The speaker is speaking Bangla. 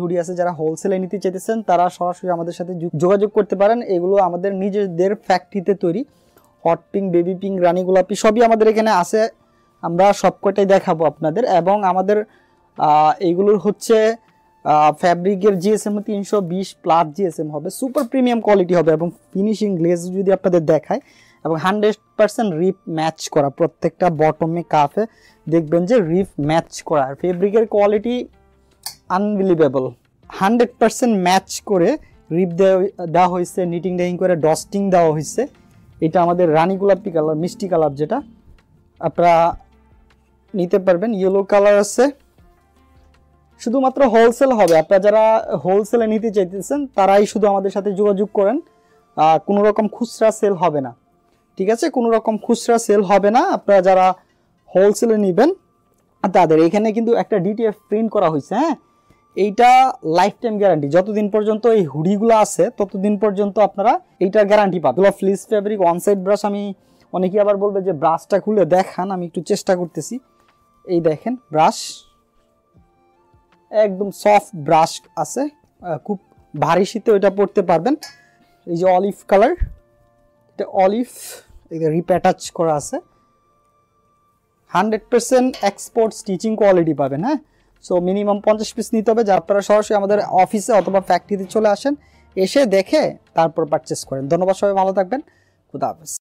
হুডি আছে, যারা হোলসেলে নিতে চাইতেছেন তারা সরাসরি আমাদের সাথে যোগাযোগ করতে পারেন। এগুলো আমাদের নিজেদের ফ্যাক্টরিতে তৈরি। হট পিঙ্ক, বেবি পিঙ্ক, রানী গোলাপি সবই আমাদের এখানে আছে, আমরা সবকটাই দেখাবো আপনাদের। এবং আমাদের এইগুলোর হচ্ছে ফ্যাব্রিকের জিএসএম 320+ জিএসএম হবে, সুপার প্রিমিয়াম কোয়ালিটি হবে এবং ফিনিশিং গ্লেজ যদি আপনাদের দেখায় এবং 100% রিপ ম্যাচ করা, প্রত্যেকটা বটমে কাফে দেখবেন যে রিপ ম্যাচ করা। আর ফেব্রিকের কোয়ালিটি আনবিলিভেবল, 100% ম্যাচ করে রিপ দেওয়া হয়েছে, নিটিং ডাইং করে ডস্টিং দেওয়া হয়েছে। এটা আমাদের রানী গোলাপি কালার, মিষ্টি কালার, যেটা আপনারা নিতে পারবেন। ইয়েলো কালার আছে, শুধুমাত্র হোলসেল হবে। আপনারা যারা হোলসেলে নিতে চাইতেছেন তারাই শুধু আমাদের সাথে যোগাযোগ করেন, কোনো রকম খুচরা সেল হবে না, ঠিক আছে? কোনো রকম খুচরা সেল হবে না। আপনারা যারা হোলসেলে নেবেন তাদের এখানে কিন্তু একটা ডিটিএফ প্রিন্ট করা হয়েছে, হ্যাঁ, এইটা লাইফ টাইম গ্যারান্টি। যতদিন পর্যন্ত এই হুডিগুলো আছে ততদিন পর্যন্ত আপনারা এইটার গ্যারান্টি পাবেন। Fleece fabric, one side brush. আমি অনেকেই আবার বলবে যে ব্রাশটা খুলে দেখান, আমি একটু চেষ্টা করতেছি। এই দেখেন ব্রাশ, একদম সফট ব্রাশ আছে, খুব ভারী শীতে ওইটা পড়তে পারবেন। এই যে অলিভ কালার, এটা অলিভ, এটা রিপ অ্যাটাচ করা আছে, 100% এক্সপোর্ট স্টিচিং কোয়ালিটি পাবেন, হ্যাঁ। সো মিনিমাম 50 পিস নিতে হবে। যা আপনারা সরাসরি আমাদের অফিসে অথবা ফ্যাক্টরিতে চলে আসেন, এসে দেখে তারপর পারচেস করেন। ধন্যবাদ, সবাই ভালো থাকবেন, খুদা হাফেজ।